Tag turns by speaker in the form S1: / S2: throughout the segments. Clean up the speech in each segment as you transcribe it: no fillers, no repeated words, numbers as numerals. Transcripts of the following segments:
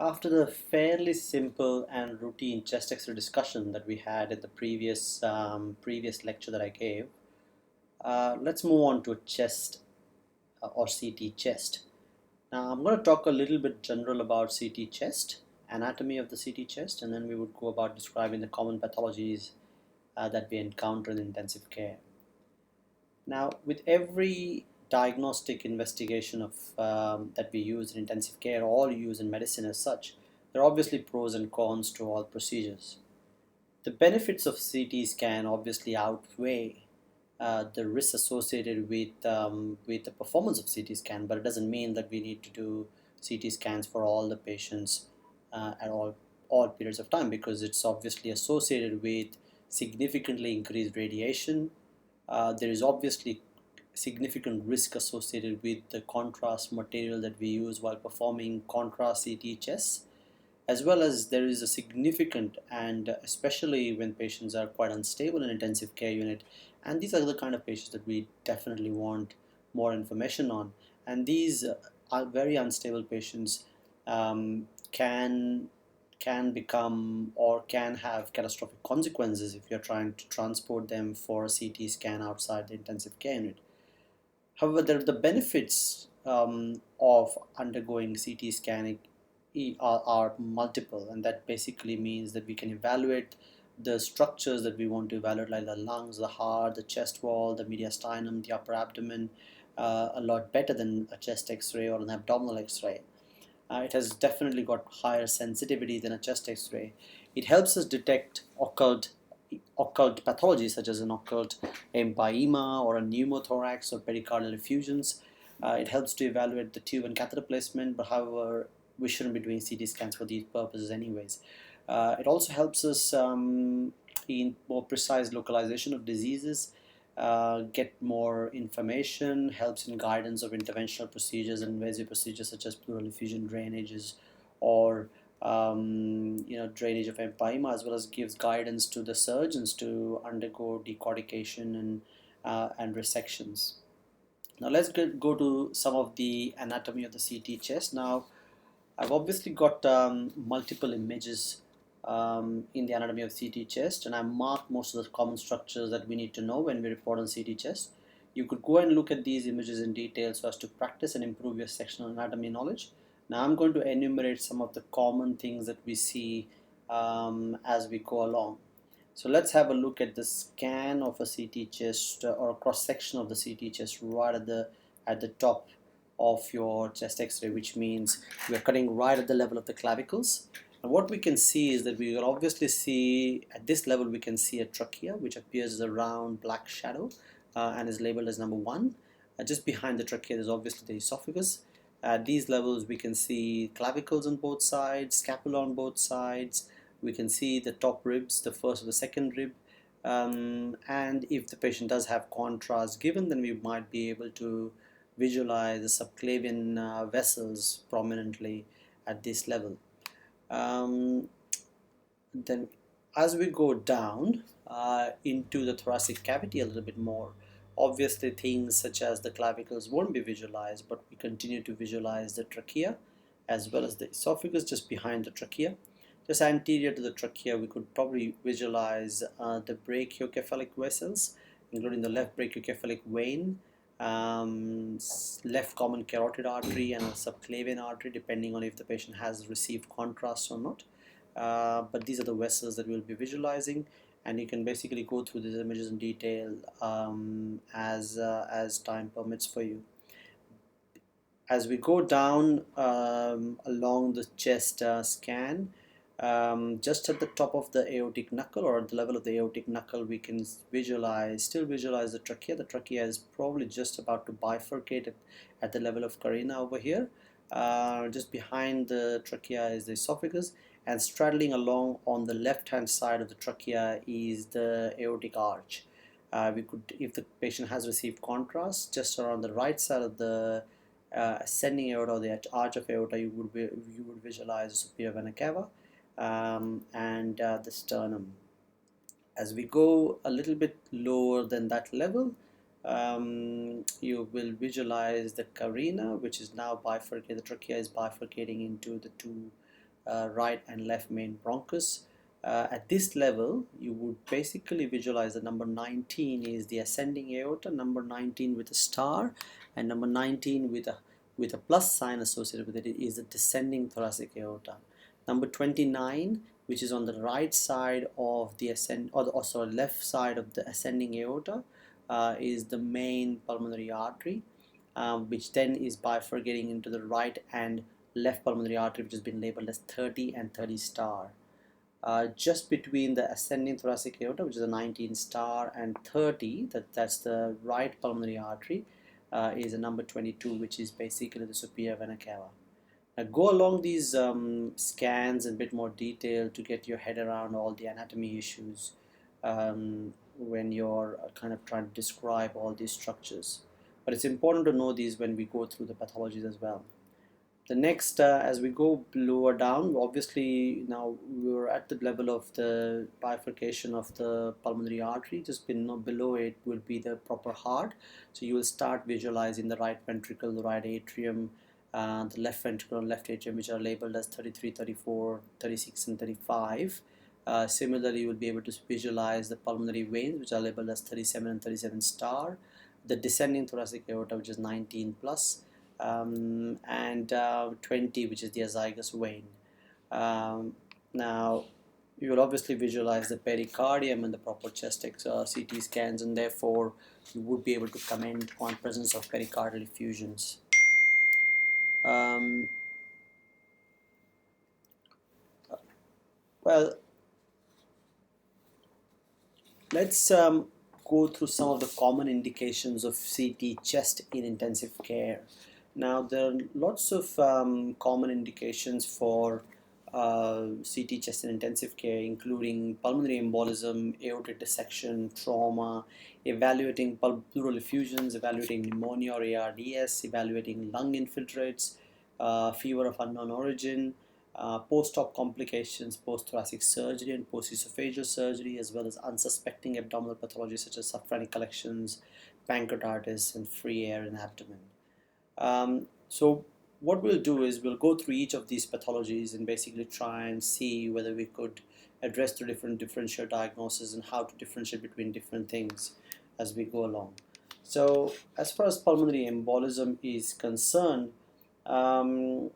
S1: After the fairly simple and routine chest X-ray discussion that we had in the previous lecture that I gave, let's move on to chest or CT chest. Now I'm going to talk a little bit general about CT chest, anatomy of the CT chest, and then we would go about describing the common pathologies that we encounter in intensive care. Now, with every diagnostic investigation that we use in intensive care, or use in medicine as such, there are obviously pros and cons to all procedures. The benefits of CT scan obviously outweigh the risks associated with the performance of CT scan, but it doesn't mean that we need to do CT scans for all the patients at all periods of time, because it's obviously associated with significantly increased radiation. There is obviously significant risk associated with the contrast material that we use while performing contrast CT tests, as well as there is a significant, and especially when patients are quite unstable in intensive care unit, and these are the kind of patients that we definitely want more information on. And these are very unstable patients, can become or can have catastrophic consequences if you're trying to transport them for a CT scan outside the intensive care unit. However, the benefits of undergoing CT scanning are multiple, and that basically means that we can evaluate the structures that we want to evaluate, like the lungs, the heart, the chest wall, the mediastinum, the upper abdomen, a lot better than a chest X-ray or an abdominal X-ray. It has definitely got higher sensitivity than a chest X-ray. It helps us detect occult pathology, such as an occult empyema or a pneumothorax or pericardial effusions. It helps to evaluate the tube and catheter placement, but however, we shouldn't be doing CT scans for these purposes anyways. It also helps us in more precise localization of diseases, get more information, helps in guidance of interventional procedures and invasive procedures such as pleural effusion drainages, or drainage of empyema, as well as gives guidance to the surgeons to undergo decortication and resections. Now let's go to some of the anatomy of the CT chest. Now I've obviously got multiple images in the anatomy of CT chest, and I marked most of the common structures that we need to know when we report on CT chest. You could go and look at these images in detail so as to practice and improve your sectional anatomy knowledge. Now I'm going to enumerate some of the common things that we see as we go along. So let's have a look at the scan of a CT chest, or a cross section of the CT chest right at the top of your chest X-ray, which means we are cutting right at the level of the clavicles. And what we can see is that we will obviously see at this level we can see a trachea, which appears as a round black shadow and is labeled as number 1. Just behind the trachea is obviously the esophagus. At these levels we can see clavicles on both sides, scapula on both sides. We can see the top ribs, the first or the second rib. And if the patient does have contrast given, then we might be able to visualize the subclavian vessels prominently at this level. Then as we go down into the thoracic cavity a little bit more, obviously things such as the clavicles won't be visualized, but we continue to visualize the trachea as well as the esophagus just behind the trachea. Just anterior to the trachea, we could probably visualize the brachiocephalic vessels, including the left brachiocephalic vein, left common carotid artery, and a subclavian artery, depending on if the patient has received contrast or not. But these are the vessels that we'll be visualizing, and you can basically go through these images in detail as time permits for you. As we go down along the chest scan, just at the top of the aortic knuckle, or at the level of the aortic knuckle, we can still visualize the trachea. The trachea is probably just about to bifurcate at the level of carina over here. Just behind the trachea is the esophagus, and straddling along on the left hand side of the trachea is the aortic arch. We could, if the patient has received contrast, just around the right side of the ascending aorta, or the arch of aorta, you would visualize the superior vena cava and the sternum. As we go a little bit lower than that level, you will visualize the carina, which is now bifurcated. The trachea is bifurcating into the two right and left main bronchus. At this level, you would basically visualize that number 19 is the ascending aorta, number 19 with a star, and number 19 with a plus sign associated with it is the descending thoracic aorta. Number 29, which is on the right side of the left side of the ascending aorta, is the main pulmonary artery, which then is bifurcating into the right and left pulmonary artery, which has been labeled as 30 and 30 star. Just between the ascending thoracic aorta, which is a 19 star, and 30, that's the right pulmonary artery, is a number 22, which is basically the superior vena cava. Now go along these scans in a bit more detail to get your head around all the anatomy issues when you're kind of trying to describe all these structures. But it's important to know these when we go through the pathologies as well. The next, as we go lower down, obviously now we're at the level of the bifurcation of the pulmonary artery. Just below it will be the proper heart. So you will start visualizing the right ventricle, the right atrium, the left ventricle and left atrium, which are labeled as 33, 34, 36, and 35. Similarly, you will be able to visualize the pulmonary veins, which are labeled as 37 and 37 star, the descending thoracic aorta, which is 19 plus, and 20, which is the azygous vein. Now, you will obviously visualize the pericardium and the proper chest CT scans, and therefore you would be able to comment on presence of pericardial effusions. Um, well, let's go through some of the common indications of CT chest in intensive care. Now, there are lots of common indications for CT chest in intensive care, including pulmonary embolism, aortic dissection, trauma, evaluating pleural effusions, evaluating pneumonia or ARDS, evaluating lung infiltrates, fever of unknown origin, post-op complications, post-thoracic surgery and post-esophageal surgery, as well as unsuspecting abdominal pathology such as subphrenic collections, pancreatitis, and free air in abdomen. So what we'll do is we'll go through each of these pathologies and basically try and see whether we could address the different differential diagnoses and how to differentiate between different things as we go along. So as far as pulmonary embolism is concerned, um,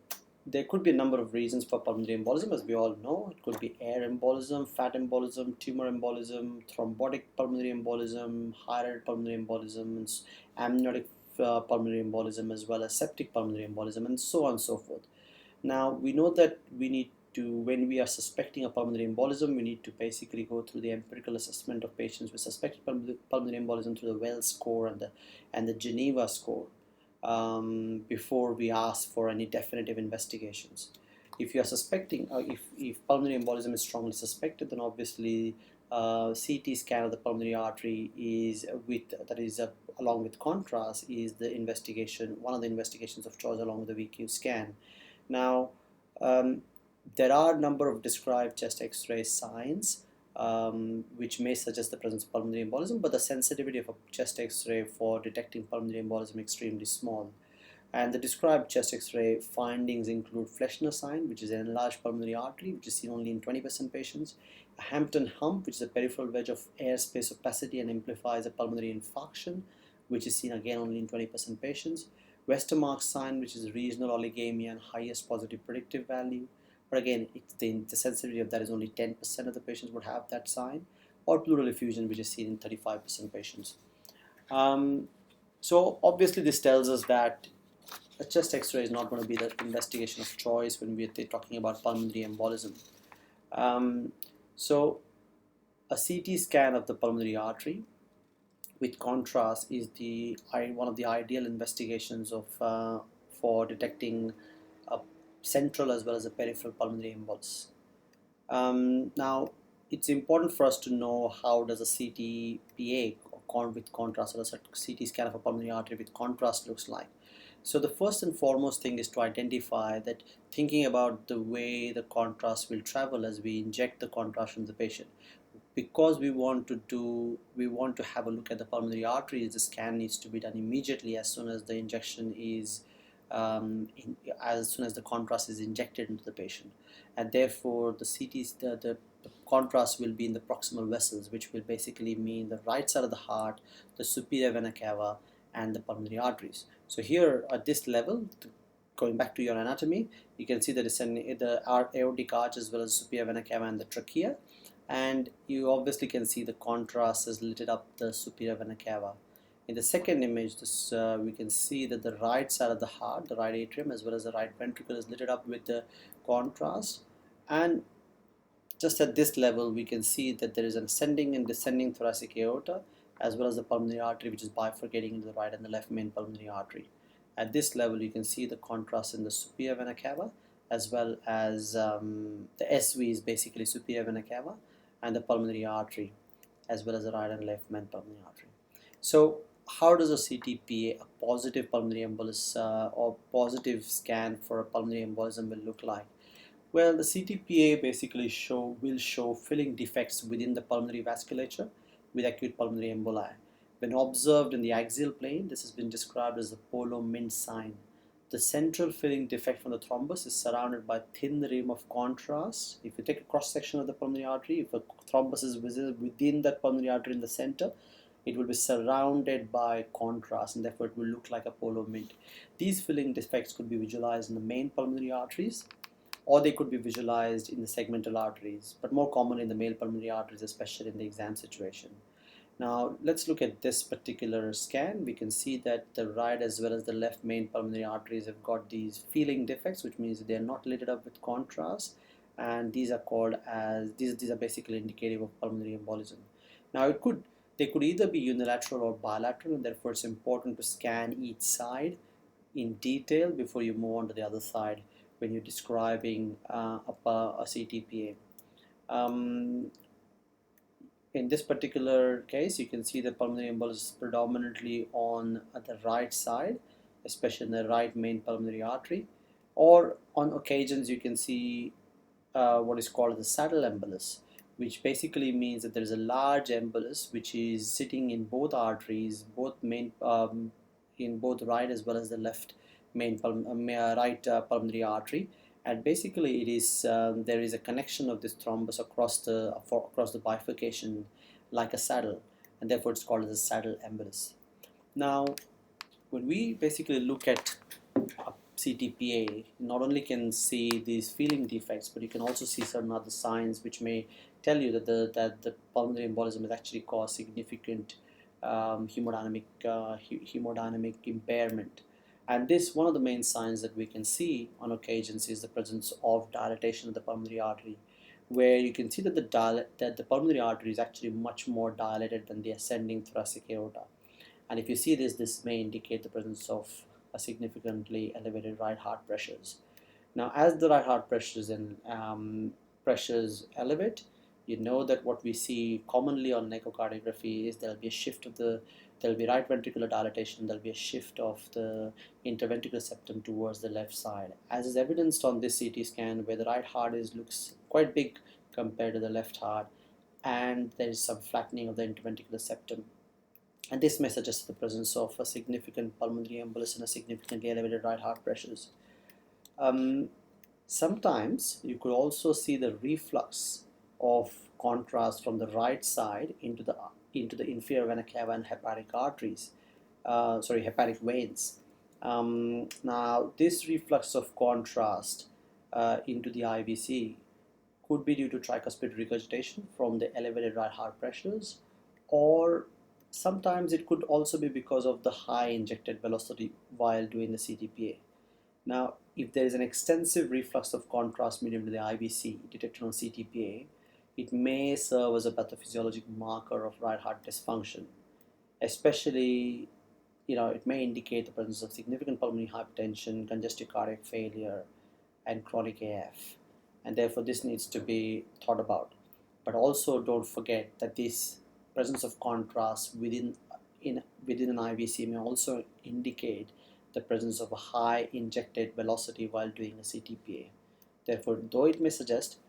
S1: there could be a number of reasons for pulmonary embolism, as we all know. It could be air embolism, fat embolism, tumor embolism, thrombotic pulmonary embolism, higher rate pulmonary embolism, and amniotic pulmonary embolism, as well as septic pulmonary embolism, and so on and so forth. Now, we know that we need to, when we are suspecting a pulmonary embolism, we need to basically go through the empirical assessment of patients with suspected pulmonary embolism through the Wells score and the Geneva score before we ask for any definitive investigations. If you are suspecting, if pulmonary embolism is strongly suspected, then obviously CT scan of the pulmonary artery is along with contrast is the investigation, one of the investigations of choice along with the VQ scan. Now, there are a number of described chest X-ray signs which may suggest the presence of pulmonary embolism, but the sensitivity of a chest X-ray for detecting pulmonary embolism is extremely small. And the described chest X-ray findings include Fleshner sign, which is an enlarged pulmonary artery, which is seen only in 20% patients, a Hampton hump, which is a peripheral wedge of airspace opacity and implies a pulmonary infarction, which is seen again only in 20% patients, Westermarck sign, which is regional oligamia and highest positive predictive value, but again, the sensitivity of that is only 10% of the patients would have that sign, or pleural effusion, which is seen in 35% patients. So obviously this tells us that a chest X-ray is not going to be the investigation of choice when we're talking about pulmonary embolism. So a CT scan of the pulmonary artery with contrast is one of the ideal investigations for detecting a central as well as a peripheral pulmonary embolus. Now, it's important for us to know how does a CTPA with contrast or a CT scan of a pulmonary artery with contrast looks like. So the first and foremost thing is to identify that, thinking about the way the contrast will travel as we inject the contrast from the patient. Because we want to have a look at the pulmonary arteries, the scan needs to be done immediately as soon as the injection is as soon as the contrast is injected into the patient, and therefore the CT's the contrast will be in the proximal vessels, which will basically mean the right side of the heart, the superior vena cava, and the pulmonary arteries. So here at this level, going back to your anatomy, you can see the descending the aortic arch as well as superior vena cava and the trachea, and you obviously can see the contrast has lit up the superior vena cava. In the second image, we can see that the right side of the heart, the right atrium as well as the right ventricle is lit up with the contrast, and just at this level we can see that there is an ascending and descending thoracic aorta as well as the pulmonary artery, which is bifurcating into the right and the left main pulmonary artery. At this level you can see the contrast in the superior vena cava as well as the SV is basically superior vena cava and the pulmonary artery as well as the right and left main pulmonary artery. So how does a CTPA, a positive pulmonary embolus or positive scan for a pulmonary embolism will look like? Well, the CTPA basically will show filling defects within the pulmonary vasculature with acute pulmonary emboli. When observed in the axial plane, this has been described as the polo mint sign. The central filling defect from the thrombus is surrounded by thin rim of contrast. If you take a cross section of the pulmonary artery, if a thrombus is visible within that pulmonary artery in the center, it will be surrounded by contrast and therefore it will look like a polo mint. These filling defects could be visualized in the main pulmonary arteries, or they could be visualized in the segmental arteries, but more common in the male pulmonary arteries, especially in the exam situation. Now let's look at this particular scan. We can see that the right as well as the left main pulmonary arteries have got these filling defects, which means they are not lit up with contrast, and these are called as these are basically indicative of pulmonary embolism. Now they could either be unilateral or bilateral, and therefore it's important to scan each side in detail before you move on to the other side when you're describing a CTPA. In this particular case, you can see the pulmonary embolism is predominantly on the right side, especially in the right main pulmonary artery, or on occasions you can see what is called the saddle embolus, which basically means that there is a large embolus which is sitting in both arteries, in both right as well as the left right pulmonary artery, and basically it is there is a connection of this thrombus across the bifurcation like a saddle, and therefore it's called as a saddle embolus. Now, when we basically look at CTPA, not only can see these feeling defects, but you can also see certain other signs which may tell you that the pulmonary embolism has actually caused significant hemodynamic impairment. And this, one of the main signs that we can see on occasions is the presence of dilatation of the pulmonary artery, where you can see that the pulmonary artery is actually much more dilated than the ascending thoracic aorta. And if you see this, this may indicate the presence of a significantly elevated right heart pressures. Now, as the right heart pressures elevate, you know that what we see commonly on an echocardiography is there will be a shift of there will be right ventricular dilatation, there will be a shift of the interventricular septum towards the left side, as is evidenced on this CT scan where the right heart looks quite big compared to the left heart, and there is some flattening of the interventricular septum. And this may suggest the presence of a significant pulmonary embolus and a significantly elevated right heart pressures. Sometimes you could also see the reflux of contrast from the right side into the inferior vena cava and hepatic arteries, hepatic veins. Now, this reflux of contrast into the IVC could be due to tricuspid regurgitation from the elevated right heart pressures, or sometimes it could also be because of the high injected velocity while doing the CTPA. Now, if there is an extensive reflux of contrast medium to the IVC detected on CTPA, it may serve as a pathophysiologic marker of right heart dysfunction. Especially, it may indicate the presence of significant pulmonary hypertension, congestive cardiac failure, and chronic AF. And therefore, this needs to be thought about. But also, don't forget that this presence of contrast within an IVC may also indicate the presence of a high injected velocity while doing a CTPA. Therefore, though it may suggest,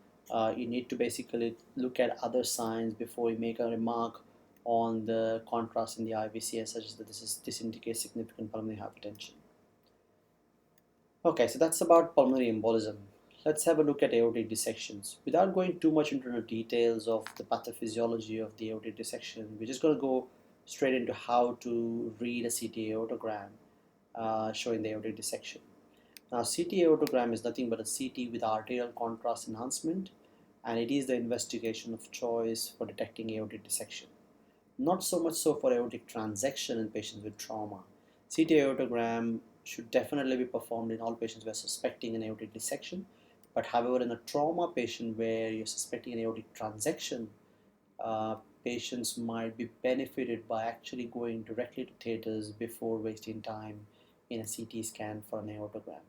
S1: you need to basically look at other signs before you make a remark on the contrast in the IVC, such as that this indicates significant pulmonary hypertension. Okay, so that's about pulmonary embolism. Let's have a look at aortic dissections. Without going too much into the details of the pathophysiology of the aortic dissection, we're just going to go straight into how to read a CT aortogram showing the aortic dissection. Now, CT aortogram is nothing but a CT with arterial contrast enhancement, and it is the investigation of choice for detecting aortic dissection. Not so much so for aortic transection in patients with trauma. CT aortogram should definitely be performed in all patients who are suspecting an aortic dissection. But however, in a trauma patient where you're suspecting an aortic transection, uh, patients might be benefited by actually going directly to theaters before wasting time in a CT scan for an aortogram.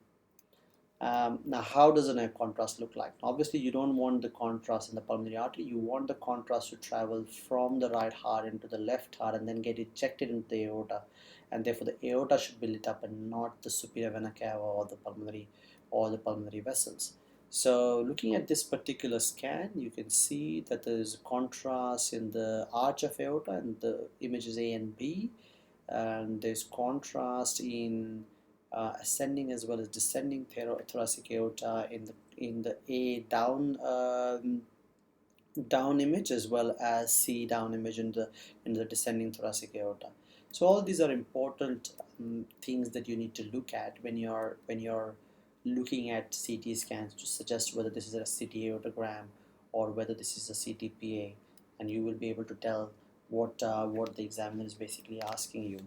S1: Now, how does a contrast look like? Obviously, you don't want the contrast in the pulmonary artery. You want the contrast to travel from the right heart into the left heart and then get ejected into the aorta. And therefore, the aorta should be lit up and not the superior vena cava or the pulmonary vessels. So, looking at this particular scan, you can see that there is contrast in the arch of aorta, and the images A and B, and there's contrast in ascending as well as descending thoracic aorta in the A down image as well as C down image in the descending thoracic aorta. So all these are important things that you need to look at when you're looking at CT scans to suggest whether this is a CT aortogram or whether this is a CTPA, and you will be able to tell what the examiner is basically asking you.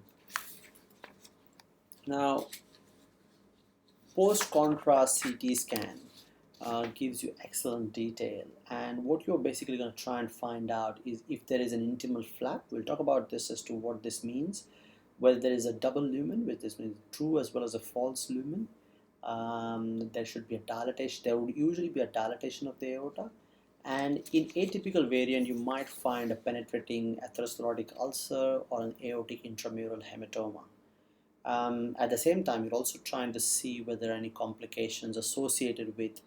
S1: Now, post-contrast CT scan gives you excellent detail, and what you're basically going to try and find out is if there is an intimal flap. We'll talk about this as to what this means, whether there is a double lumen, which this means true as well as a false lumen. There should be a dilatation. There would usually be a dilatation of the aorta, and in atypical variant you might find a penetrating atherosclerotic ulcer or an aortic intramural hematoma. At the same time, you're also trying to see whether there are any complications associated with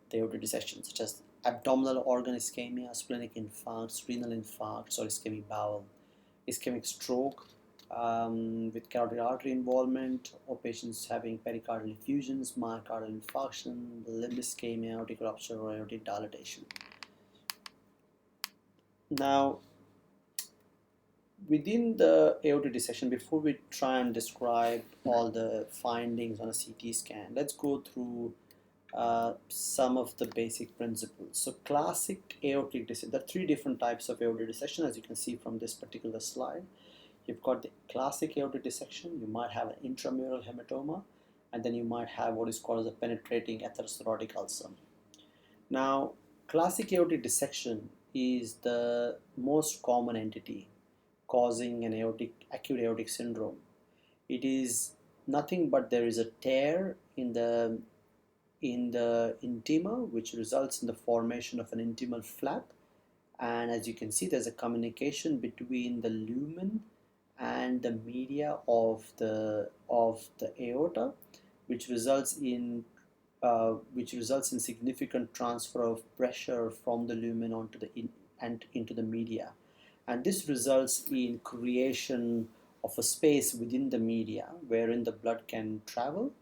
S1: the aortic dissection, such as abdominal organ ischemia, splenic infarcts, renal infarcts, or ischemic bowel, ischemic stroke with carotid artery involvement, or patients having pericardial effusions, myocardial infarction, limb ischemia, aortic rupture, or aortic dilatation. Now, within the aortic dissection, before we try and describe all the findings on a CT scan, let's go through some of the basic principles. So classic aortic dissection, there are three different types of aortic dissection as you can see from this particular slide. You've got the classic aortic dissection, you might have an intramural hematoma, and then you might have what is called as a penetrating atherosclerotic ulcer. Now, classic aortic dissection is the most common entity causing an acute aortic syndrome. It is nothing but there is a tear in the intima, which results in the formation of an intimal flap. And as you can see, there's a communication between the lumen and the media of the aorta, which results in significant transfer of pressure from the lumen onto and into the media, and this results in creation of a space within the media wherein the blood can travel.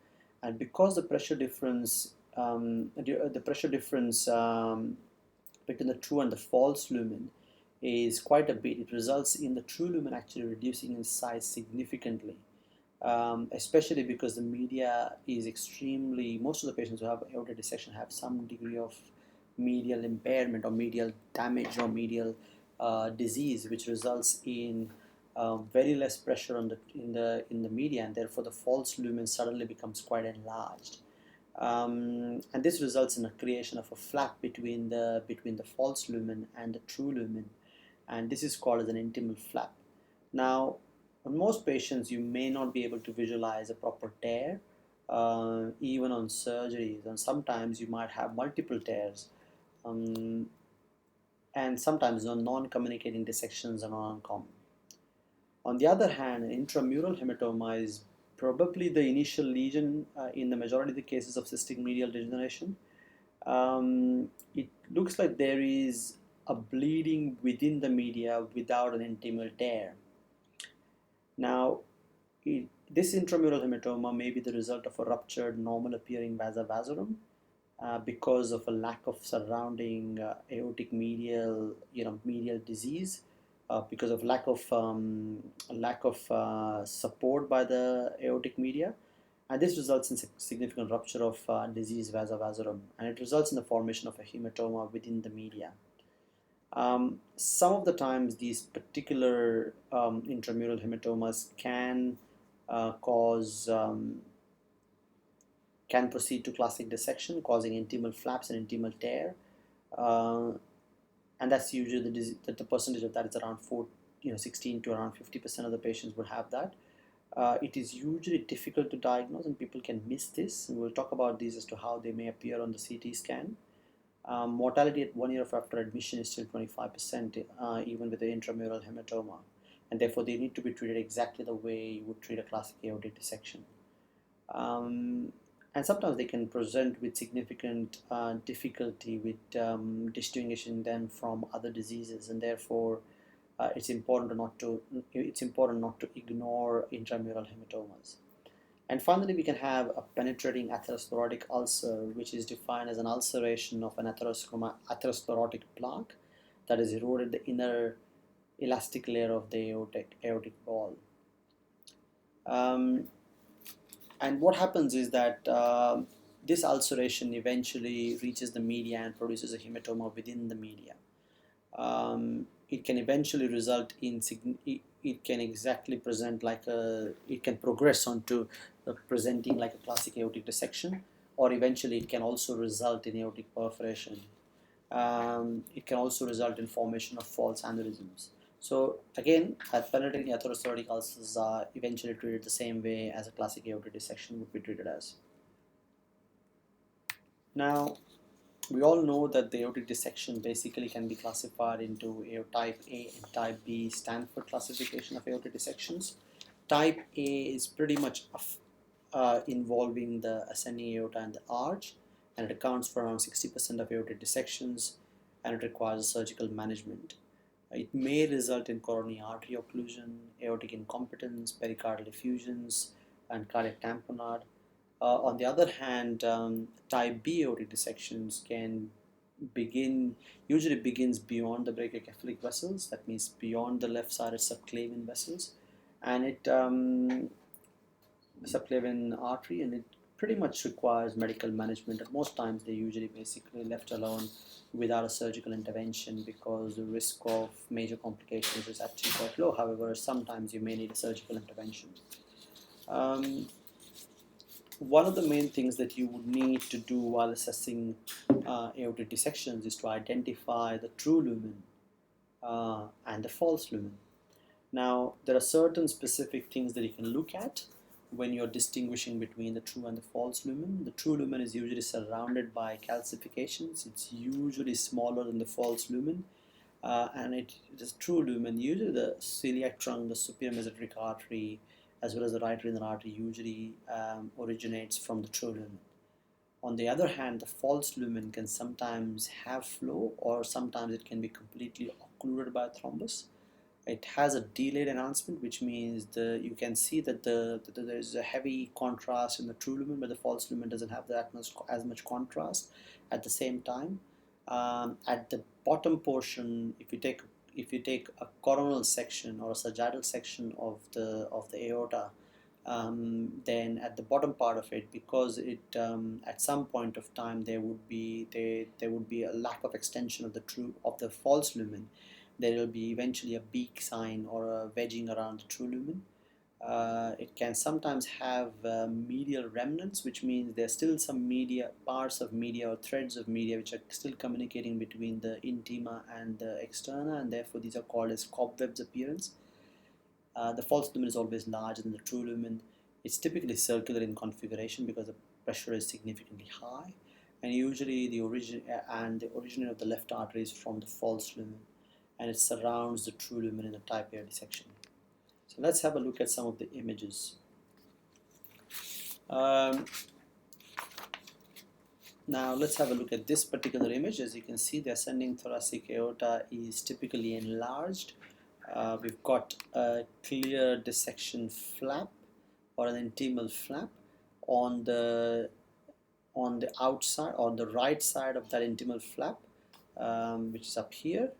S1: And because the pressure difference between the true and the false lumen is quite a bit, it results in the true lumen actually reducing in size significantly, especially because the media is extremely, most of the patients who have aortic dissection have some degree of medial impairment or medial damage or medial disease, which results in very less pressure on in the media, and therefore the false lumen suddenly becomes quite enlarged. And this results in a creation of a flap between the false lumen and the true lumen, and this is called as an intimal flap. Now, on most patients, you may not be able to visualize a proper tear, even on surgeries, and sometimes you might have multiple tears, um, and sometimes non-communicating dissections are not uncommon. On the other hand, an intramural hematoma is probably the initial lesion in the majority of the cases of cystic medial degeneration. It looks like there is a bleeding within the media without an intimal tear. Now, This intramural hematoma may be the result of a ruptured normal appearing vasa vasorum because of a lack of surrounding aortic medial disease, because of lack of support by the aortic media, and this results in significant rupture of disease vasa vasorum, and it results in the formation of a hematoma within the media. Some of the times these particular intramural hematomas cause can proceed to classic dissection, causing intimal flaps and intimal tear, uh, and that's usually the percentage of that is around 16 to around 50% of the patients would have that. It is usually difficult to diagnose, and people can miss this. And we'll talk about these as to how they may appear on the CT scan. Mortality at 1 year after admission is still 25%, even with the intramural hematoma, and therefore they need to be treated exactly the way you would treat a classic aortic dissection. And sometimes they can present with significant difficulty with distinguishing them from other diseases, and therefore it's important not to ignore intramural hematomas. And finally, we can have a penetrating atherosclerotic ulcer, which is defined as an ulceration of an atherosclerotic plaque that has eroded the inner elastic layer of the aortic wall. And what happens is that this ulceration eventually reaches the media and produces a hematoma within the media. It can eventually result in it can exactly present like it can progress onto presenting like a classic aortic dissection, or eventually it can also result in aortic perforation. It can also result in formation of false aneurysms. So again, penetrating atherosclerotic ulcers are eventually treated the same way as a classic aortic dissection would be treated as. Now, we all know that the aortic dissection basically can be classified into type A and type B Stanford classification of aortic dissections. Type A is pretty much involving the ascending aorta and the arch, and it accounts for around 60% of aortic dissections, and it requires surgical management. It may result in coronary artery occlusion, aortic incompetence, pericardial effusions, and cardiac tamponade. On the other hand, type B aortic dissections usually begins beyond the brachiocephalic vessels, that means beyond the left-sided subclavian vessels, and subclavian artery, and it pretty much requires medical management. And most times they usually basically left alone without a surgical intervention because the risk of major complications is actually quite low. However, sometimes you may need a surgical intervention. One of the main things that you would need to do while assessing aortic dissections is to identify the true lumen and the false lumen. Now, there are certain specific things that you can look at when you're distinguishing between the true and the false lumen. The true lumen is usually surrounded by calcifications. It's usually smaller than the false lumen. And it is true lumen. Usually the celiac trunk, the superior mesenteric artery, as well as the right renal artery usually originates from the true lumen. On the other hand, the false lumen can sometimes have flow, or sometimes it can be completely occluded by a thrombus. It has a delayed enhancement, which means you can see that there is a heavy contrast in the true lumen, but the false lumen doesn't have as much contrast at the same time. At the bottom portion, if you take a coronal section or a sagittal section of the aorta, then at the bottom part of it, because it at some point of time there would be a lack of extension of the false lumen. There will be eventually a beak sign or a wedging around the true lumen. It can sometimes have medial remnants, which means there's still some parts of media or threads of media which are still communicating between the intima and the externa, and therefore these are called as cobwebs appearance. The false lumen is always larger than the true lumen. It's typically circular in configuration because the pressure is significantly high, and usually the origin of the left artery is from the false lumen, and it surrounds the true lumen in a type A dissection. So let's have a look at some of the images. Now let's have a look at this particular image. As you can see, the ascending thoracic aorta is typically enlarged. We've got a clear dissection flap or an intimal flap on the outside, on the right side of that intimal flap, which is up here.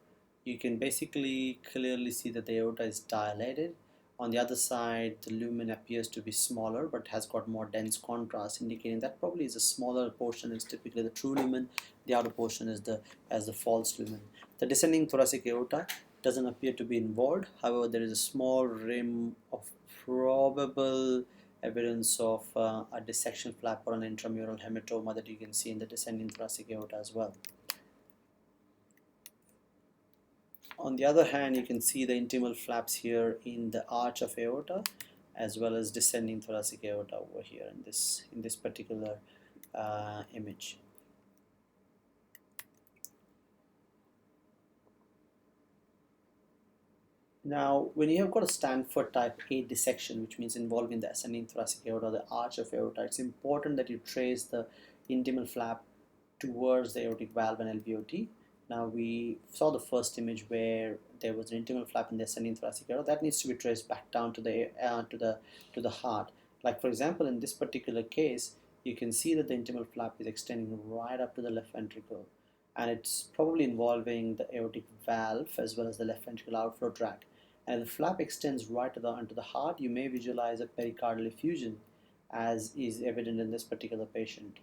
S1: You can basically clearly see that the aorta is dilated. On the other side, the lumen appears to be smaller but has got more dense contrast, indicating that probably is a smaller portion is typically the true lumen. The outer portion is the false lumen. The descending thoracic aorta doesn't appear to be involved. However, there is a small rim of probable evidence of a dissection flap or an intramural hematoma that you can see in the descending thoracic aorta as well. On the other hand, you can see the intimal flaps here in the arch of aorta, as well as descending thoracic aorta over here in this particular image. Now, when you have got a Stanford type A dissection, which means involving the ascending thoracic aorta, the arch of aorta, it's important that you trace the intimal flap towards the aortic valve and LVOT. Now, we saw the first image where there was an intimal flap in the ascending thoracic aorta. That needs to be traced back down to the heart. Like for example, in this particular case, you can see that the intimal flap is extending right up to the left ventricle, and it's probably involving the aortic valve as well as the left ventricle outflow tract. And if the flap extends right onto the heart, you may visualize a pericardial effusion, as is evident in this particular patient.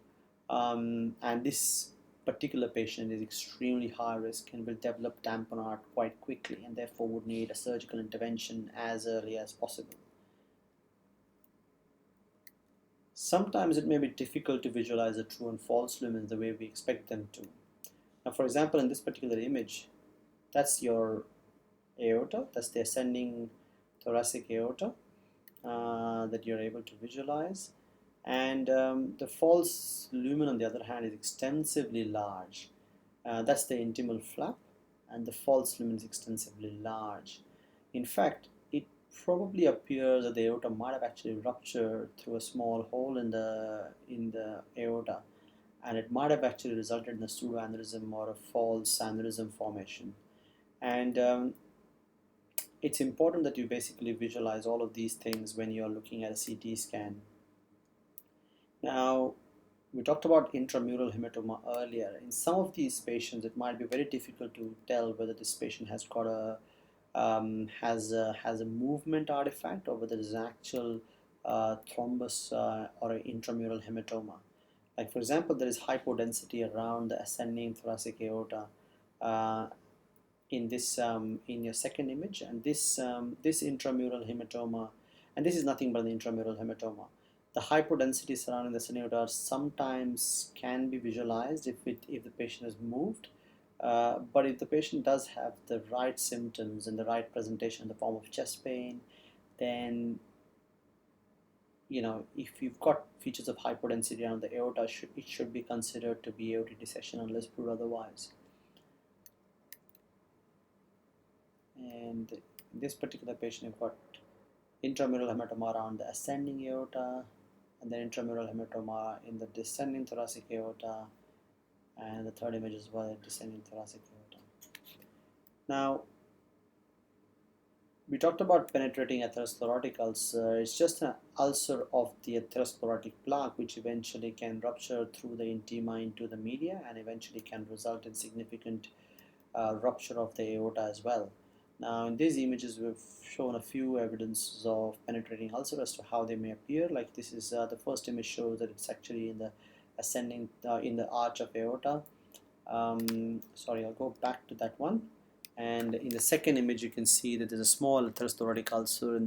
S1: And this particular patient is extremely high risk and will develop tamponade quite quickly, and therefore would need a surgical intervention as early as possible. Sometimes it may be difficult to visualize the true and false lumens the way we expect them to. Now, for example, in this particular image, that's your aorta, that's the ascending thoracic aorta that you're able to visualize. And the false lumen, on the other hand, is extensively large. That's the intimal flap, and the false lumen is extensively large. In fact, it probably appears that the aorta might have actually ruptured through a small hole in the aorta, and it might have actually resulted in a pseudoaneurysm or a false aneurysm formation. And it's important that you basically visualize all of these things when you're looking at a CT scan. Now, we talked about intramural hematoma earlier. In some of these patients, it might be very difficult to tell whether this patient has got has a movement artifact or whether it is an actual thrombus or an intramural hematoma. Like for example, there is hypodensity around the ascending thoracic aorta uh, in your second image, and this intramural hematoma, and this is nothing but the intramural hematoma. The hypodensity surrounding the aorta sometimes can be visualized if the patient has moved, but if the patient does have the right symptoms and the right presentation in the form of chest pain, then if you've got features of hypodensity around the aorta, it should be considered to be aortic dissection unless proved otherwise. And in this particular patient, you've got intramural hematoma around the ascending aorta, and then intramural hematoma in the descending thoracic aorta, and the third image as well, descending thoracic aorta. Now, we talked about penetrating atherosclerotic ulcer. It's just an ulcer of the atherosclerotic plaque, which eventually can rupture through the intima into the media and eventually can result in significant rupture of the aorta as well. Now, in these images, we've shown a few evidences of penetrating ulcer as to how they may appear. Like this is the first image shows that it's actually in the ascending, in the arch of aorta. Sorry, I'll go back to that one. And in the second image, you can see that there's a small atherosclerotic ulcer in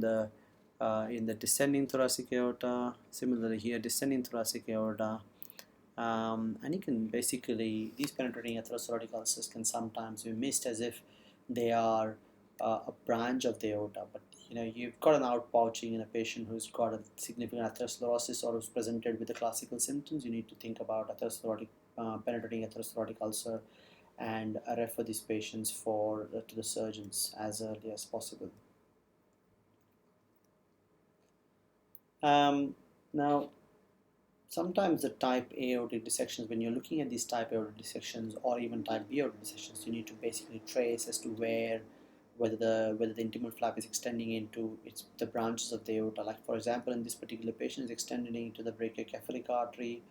S1: the descending thoracic aorta. Similarly here, descending thoracic aorta. And you can basically, these penetrating atherosclerotic ulcers can sometimes be missed as if they are a branch of the aorta, but you've got an outpouching in a patient who's got a significant atherosclerosis or who's presented with the classical symptoms. You need to think about atherosclerotic, penetrating atherosclerotic ulcer, and refer these patients to the surgeons as early as possible. Now, sometimes the type A aortic dissections, when you're looking at these type A aortic dissections or even type B aortic dissections, you need to basically trace as to where whether the intimal flap is extending into the branches of the aorta. Like for example, in this particular patient, is extending into the brachiocephalic artery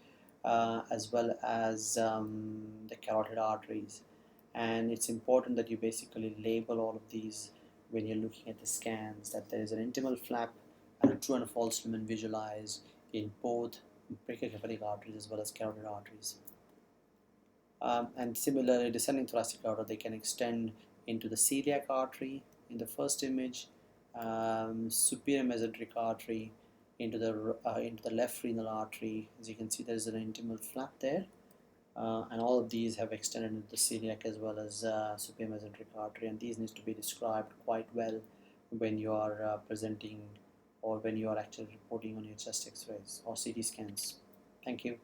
S1: as well as the carotid arteries. And it's important that you basically label all of these when you're looking at the scans, that there is an intimal flap and a true and a false lumen visualized in both brachiocephalic arteries as well as carotid arteries. And similarly, descending thoracic aorta, they can extend into the celiac artery in the first image, superior mesenteric artery, into the left renal artery. As you can see, there is an intimal flap there, and all of these have extended into the celiac as well as superior mesenteric artery, and these need to be described quite well when you are presenting or when you are actually reporting on your chest X-rays or CT scans. Thank you.